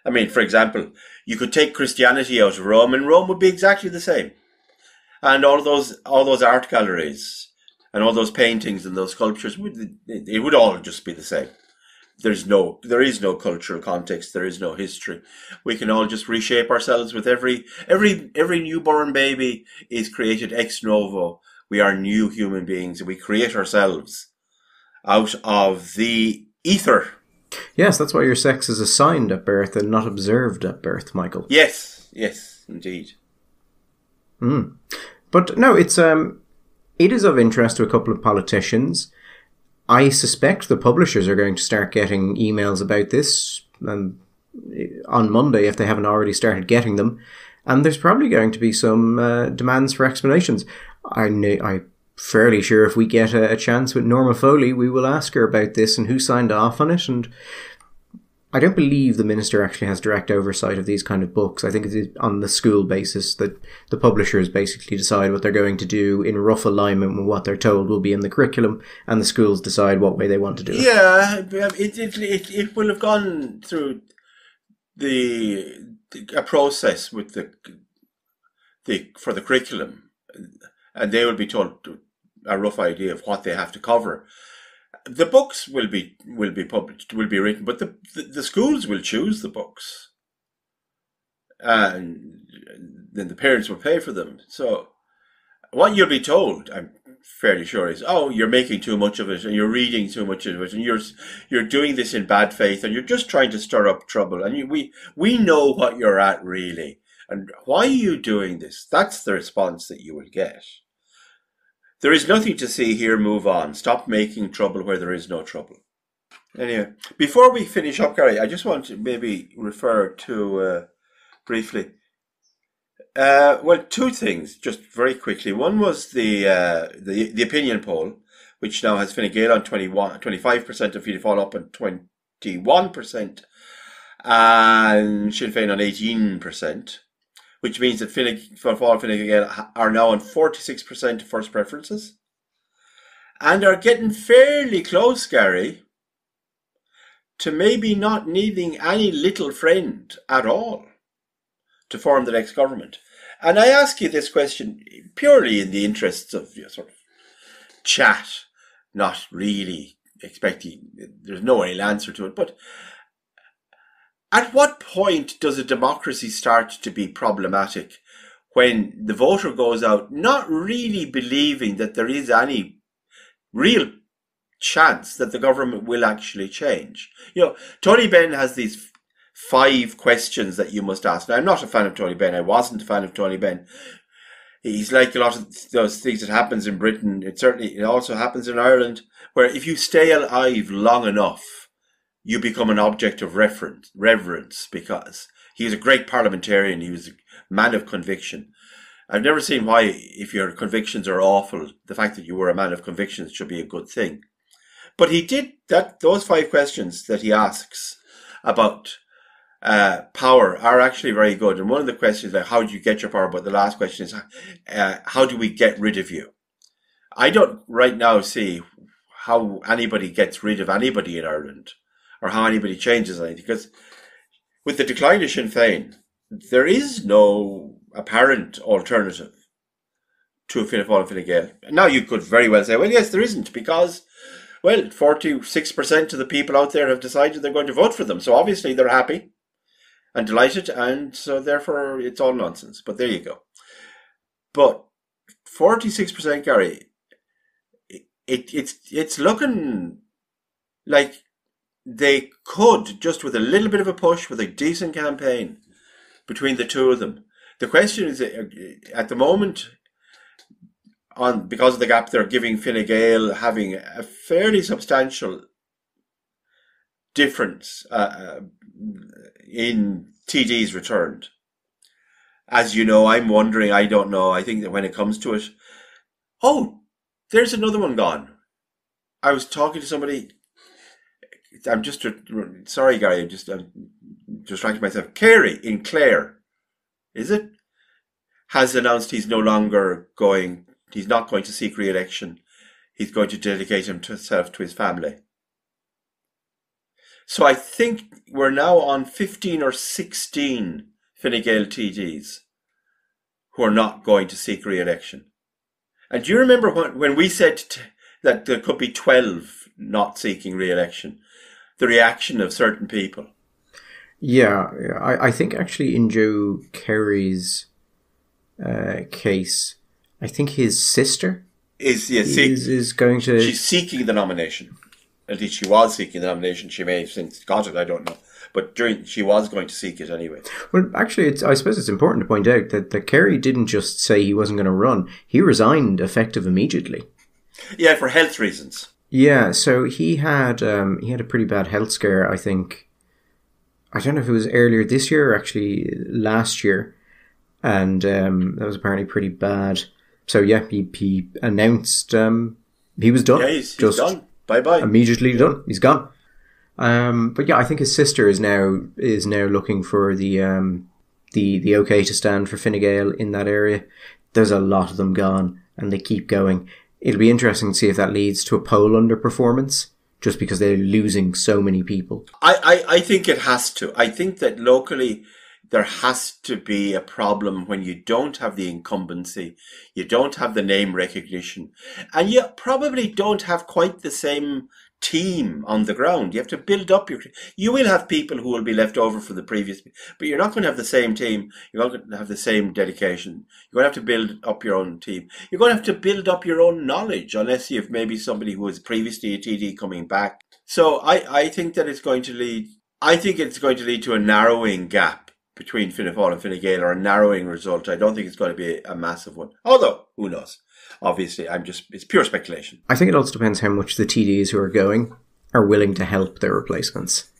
S2: I mean, for example, you could take Christianity out of Rome and Rome would be exactly the same. And all those art galleries and all those paintings and those sculptures, it would all just be the same. There is no cultural context. There is no history. We can all just reshape ourselves with every newborn baby is created ex novo. We are new human beings and we create ourselves. out of the ether.
S1: Yes, that's why your sex is assigned at birth and not observed at birth, Michael.
S2: Yes, indeed.
S1: But no, it is of interest to a couple of politicians. I suspect the publishers are going to start getting emails about this on Monday if they haven't already started getting them. And there's probably going to be some demands for explanations. I'm fairly sure if we get a chance with Norma Foley, we will ask her about this and who signed off on it. And I don't believe the minister actually has direct oversight of these kind of books. I think it is on the school basis that the publishers basically decide what they're going to do in rough alignment with what they're told will be in the curriculum, and the schools decide what way they want to do it.
S2: Yeah, it will have gone through a process with for the curriculum, and they will be told a rough idea of what they have to cover. The books will be published, will be written, but the schools will choose the books, and then the parents will pay for them. So what you'll be told, I'm fairly sure, is, oh, you're making too much of it, and you're reading too much of it, and you're doing this in bad faith, and you're just trying to stir up trouble, and we know what you're at, really, and why are you doing this? That's the response that you will get. There is nothing to see here, move on. Stop making trouble where there is no trouble. Anyway, before we finish up, Gary, I just want to maybe refer to, briefly, two things, just very quickly. One was the opinion poll, which now has Fine Gael on 25% and Fianna Fáil up on 21%, and Sinn Féin on 18%. Which means that Fine Gael are now on 46% first preferences, and are getting fairly close, Gary, to maybe not needing any little friend at all to form the next government. And I ask you this question purely in the interests of sort of chat, not really expecting, there's no real answer to it, but at what point does a democracy start to be problematic when the voter goes out not really believing that there is any real chance that the government will actually change? You know, Tony Benn has these 5 questions that you must ask. Now, I'm not a fan of Tony Benn. I wasn't a fan of Tony Benn. He's like a lot of those things that happens in Britain. It also happens in Ireland, where if you stay alive long enough, you become an object of reverence, because he was a great parliamentarian. He was a man of conviction. I've never seen why, if your convictions are awful, the fact that you were a man of convictions should be a good thing. But he did that. Those 5 questions that he asks about power are actually very good. And one of the questions, like, how do you get your power? But the last question is, how do we get rid of you? I don't right now see how anybody gets rid of anybody in Ireland, or how anybody changes anything, because with the decline of Sinn Féin, there is no apparent alternative to Fianna Fáil and Fine Gael. Now, you could very well say, well, yes, there isn't, because, well, 46% of the people out there have decided they're going to vote for them, so obviously they're happy and delighted, and so therefore it's all nonsense. But there you go. But 46%, Gary, it's looking like they could, just with a little bit of a push, with a decent campaign between the two of them. The question is, at the moment, because of the gap, they're giving Fine Gael having a fairly substantial difference in TDs returned. As you know, I'm wondering, I don't know, I think that when it comes to it, oh, there's another one gone. I was talking to somebody, I'm just, sorry, Gary, I'm distracting myself. Carey in Clare, is it? Has announced he's not going to seek re-election. He's going to dedicate himself to his family. So I think we're now on 15 or 16 Fine Gael TDs who are not going to seek re-election. And do you remember when we said that there could be 12 not seeking re-election? The reaction of certain people.
S1: Yeah, I think actually in Joe Kerry's case, I think his sister is going to...
S2: She's seeking the nomination. at least she was seeking the nomination. She may have since got it, I don't know. But she was going to seek it anyway.
S1: Well, actually, I suppose it's important to point out that Kerry didn't just say he wasn't going to run. He resigned effective immediately.
S2: Yeah, for health reasons.
S1: Yeah, so he had a pretty bad health scare, I think. I don't know if it was earlier this year or actually last year. And that was apparently pretty bad. So yeah, he announced he was done.
S2: Yeah, he's done. Bye-bye.
S1: Immediately done. He's gone. But yeah, I think his sister is now looking for the okay to stand for Fine Gael in that area. There's a lot of them gone, and they keep going. It'll be interesting to see if that leads to a poll underperformance, just because they're losing so many people.
S2: I think it has to. I think that locally there has to be a problem when you don't have the incumbency, you don't have the name recognition, and you probably don't have quite the same team on the ground. You have to build up you will have people who will be left over for the previous, but you're not going to have the same team. You're not going to have the same dedication. You're going to have to build up your own team. You're going to have to build up your own knowledge, unless you have maybe somebody who was previously a TD coming back. So I think that it's going to lead to a narrowing gap between Fianna Fáil and Fine Gael, or a narrowing result. I don't think it's going to be a massive one. Although, who knows? Obviously, it's pure speculation.
S1: I think it also depends how much the TDs who are going are willing to help their replacements.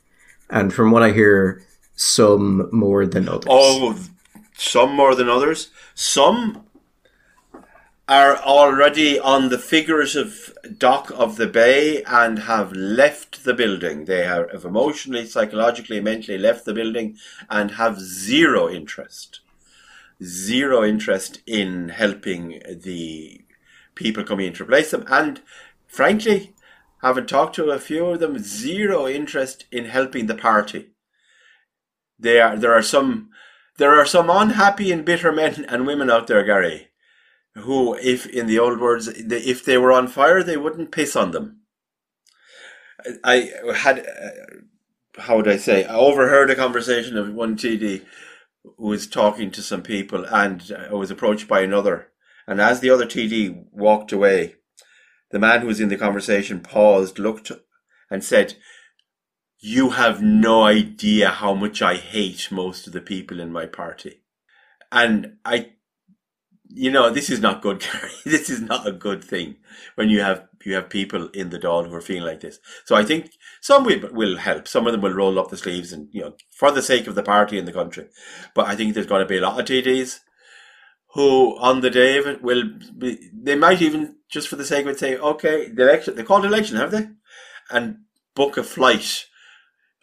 S1: And from what I hear, some more than others.
S2: Oh, some more than others. Some are already on the figurative dock of the bay and have left the building. They have emotionally, psychologically, mentally left the building and have zero interest in helping the people coming in to replace them. And frankly, having talked to a few of them, zero interest in helping the party. There are some unhappy and bitter men and women out there, Gary, who, if in the old words, if they were on fire, they wouldn't piss on them. I had, how would I say, I overheard a conversation of one TD who was talking to some people, and I was approached by another. And as the other TD walked away, the man who was in the conversation paused, looked, and said, "You have no idea how much I hate most of the people in my party." And this is not good, Gary. This is not a good thing when you have people in the Dáil who are feeling like this. So I think some will help. Some of them will roll up the sleeves and, for the sake of the party and the country. But I think there's going to be a lot of TDs who, on the day of it, they might even, just for the sake of it, say, okay, the election, they called election, have they? And book a flight,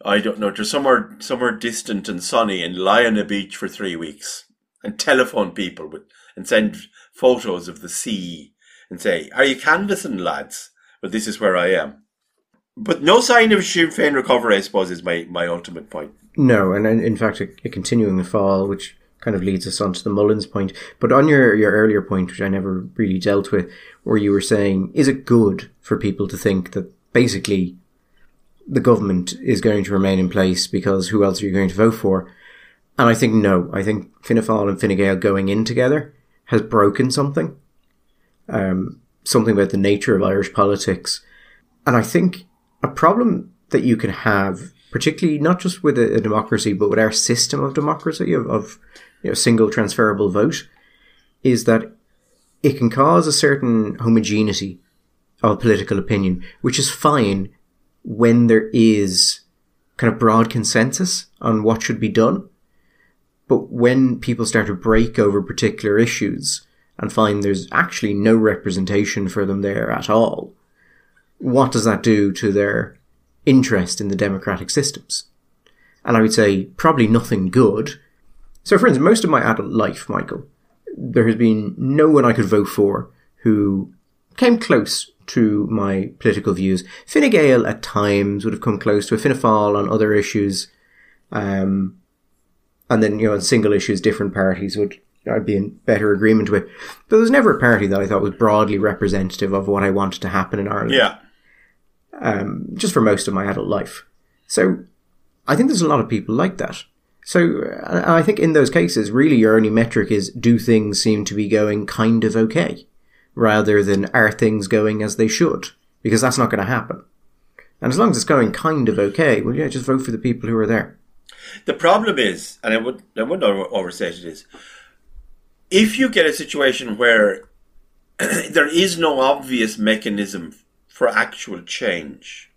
S2: I don't know, to somewhere distant and sunny, and lie on a beach for 3 weeks and telephone people and send photos of the sea and say, "Are you canvassing, lads? Well, this is where I am." But no sign of Sinn Féin recovery, I suppose, is my ultimate point.
S1: No, and in fact, a continuing fall, which kind of leads us on to the Mullins point. But on your earlier point, which I never really dealt with, where you were saying, is it good for people to think that basically the government is going to remain in place because who else are you going to vote for? And I think no. I think Fianna Fáil and Fine Gael going in together has broken something. Something about the nature of Irish politics. And I think a problem that you can have, particularly not just with a democracy, but with our system of democracy, of single transferable vote, is that it can cause a certain homogeneity of political opinion, which is fine when there is kind of broad consensus on what should be done. But when people start to break over particular issues and find there's actually no representation for them there at all, what does that do to their interest in the democratic systems? And I would say probably nothing good. So for instance, most of my adult life, Michael, there has been no one I could vote for who came close to my political views. Fine Gael at times would have come close to a Fianna Fáil on other issues. And then, on single issues, different parties I'd be in better agreement with. But there was never a party that I thought was broadly representative of what I wanted to happen in Ireland.
S2: Yeah.
S1: Just for most of my adult life. So I think there's a lot of people like that. So I think in those cases, really your only metric is, do things seem to be going kind of okay? Rather than, are things going as they should? Because that's not going to happen. And as long as it's going kind of okay, well, yeah, just vote for the people who are there.
S2: The problem is, and I wouldn't overstate it, is if you get a situation where there is no obvious mechanism for actual change,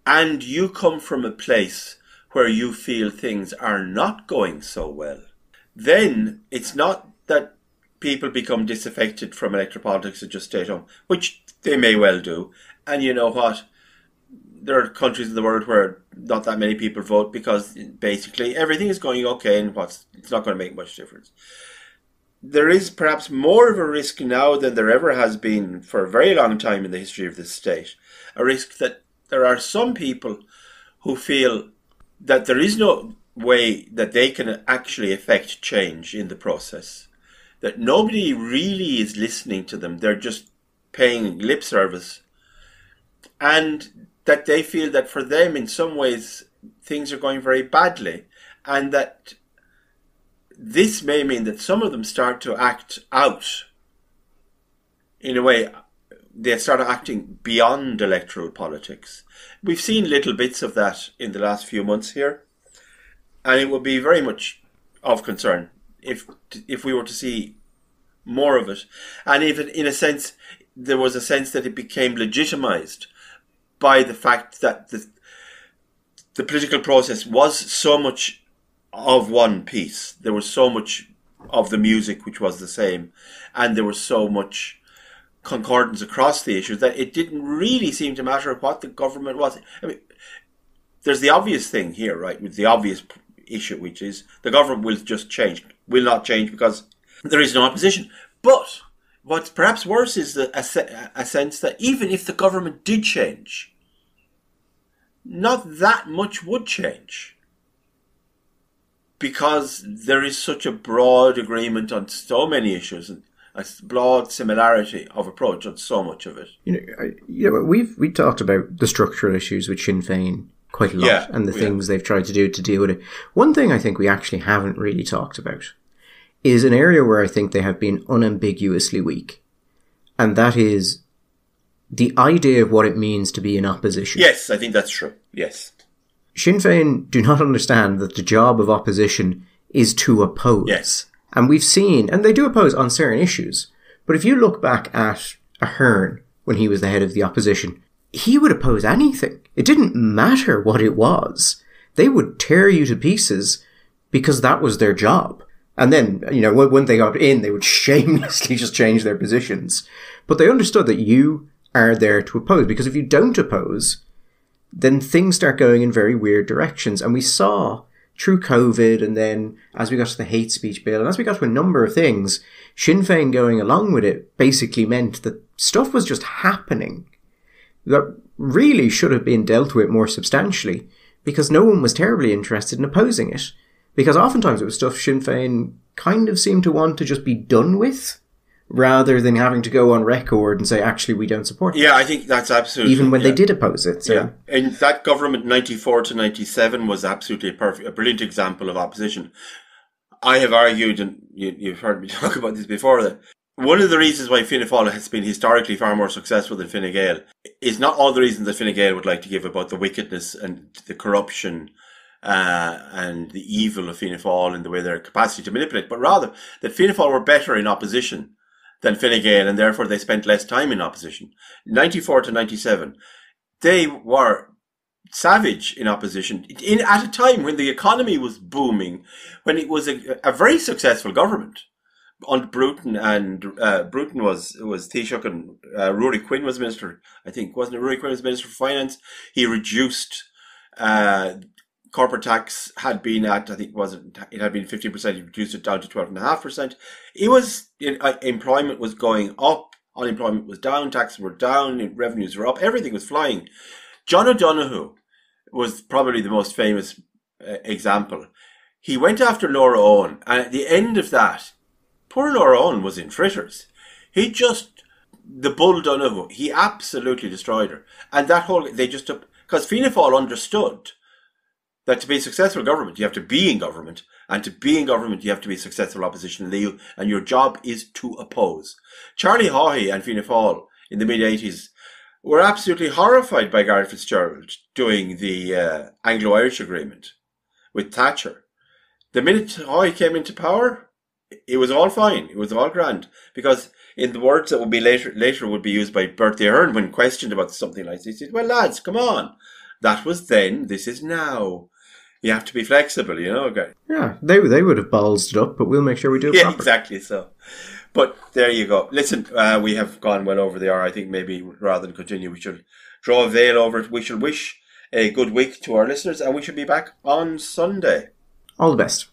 S2: and you come from a place where you feel things are not going so well, then it's not that people become disaffected from electoral politics and just stay at home, which they may well do. And you know what? There are countries in the world where not that many people vote because basically everything is going okay and it's not going to make much difference. There is perhaps more of a risk now than there ever has been for a very long time in the history of this state. A risk that there are some people who feel that there is no way that they can actually affect change in the process. That nobody really is listening to them. They're just paying lip service. And that they feel that for them, in some ways, things are going very badly. And that this may mean that some of them start to act out. In a way, they start acting beyond electoral politics. We've seen little bits of that in the last few months here. And it would be very much of concern if we were to see more of it. And if, in a sense, there was a sense that it became legitimized by the fact that the political process was so much of one piece. There was so much of the music which was the same, and there was so much concordance across the issues that it didn't really seem to matter what the government was. I mean, there's the obvious thing here, right, with the obvious issue, which is the government will not change because there is no opposition. But what's perhaps worse is a sense that even if the government did change, not that much would change. Because there is such a broad agreement on so many issues and a broad similarity of approach on so much of it.
S1: We talked about the structural issues with Sinn Féin quite a lot and the things they've tried to do to deal with it. One thing I think we actually haven't really talked about is an area where I think they have been unambiguously weak. And that is the idea of what it means to be in opposition.
S2: Yes, I think that's true. Yes.
S1: Sinn Féin do not understand that the job of opposition is to oppose.
S2: Yes.
S1: And we've seen, and they do oppose on certain issues, but if you look back at Ahern when he was the head of the opposition, he would oppose anything. It didn't matter what it was. They would tear you to pieces because that was their job. And then, when they got in, they would shamelessly just change their positions. But they understood that you are there to oppose, because if you don't oppose, then things start going in very weird directions. And we saw through COVID, and then as we got to the hate speech bill, and as we got to a number of things, Sinn Féin going along with it basically meant that stuff was just happening that really should have been dealt with more substantially, because no one was terribly interested in opposing it. Because oftentimes it was stuff Sinn Féin kind of seemed to want to just be done with, rather than having to go on record and say, actually, we don't support it.
S2: Yeah, I think that's absolutely...
S1: Even when they did oppose it. So.
S2: Yeah. And that government, 94 to 97, was absolutely a brilliant example of opposition. I have argued, and you've heard me talk about this before, that one of the reasons why Fianna Fáil has been historically far more successful than Fine Gael is not all the reasons that Fine Gael would like to give about the wickedness and the corruption and the evil of Fianna Fáil and the way their capacity to manipulate, but rather that Fianna Fáil were better in opposition than Fine Gael, and therefore they spent less time in opposition. 94 to 97, they were savage in opposition at a time when the economy was booming, when it was a very successful government. On Bruton, and Bruton was Taoiseach, and Rory Quinn was minister. I think, wasn't it? Rory Quinn was minister for finance. He reduced corporate tax. Had been at, I think, it had been 15%. He reduced it down to 12.5%. It was employment was going up, unemployment was down, taxes were down, revenues were up, everything was flying. John O'Donoghue was probably the most famous example. He went after Laura Owen, and at the end of that, poor Laura Owen was in fritters. The bull Donoghue, he absolutely destroyed her. And that whole, because Fianna Fáil understood that to be a successful government, you have to be in government. And to be in government, you have to be successful opposition. And your job is to oppose. Charlie Haughey and Fianna Fáil in the mid-80s were absolutely horrified by Gareth Fitzgerald doing the Anglo-Irish agreement with Thatcher. The minute Hoy came into power, it was all fine. It was all grand. Because in the words that would be later would be used by Bertie Ahern when questioned about something like this, he said, well, lads, come on. That was then, this is now. You have to be flexible, guys.
S1: Yeah, they would have ballsed it up, but we'll make sure we do it properly.
S2: Exactly so. But there you go. Listen, we have gone well over the hour. I think maybe rather than continue, we should draw a veil over it. We should wish a good week to our listeners, and we should be back on Sunday.
S1: All the best.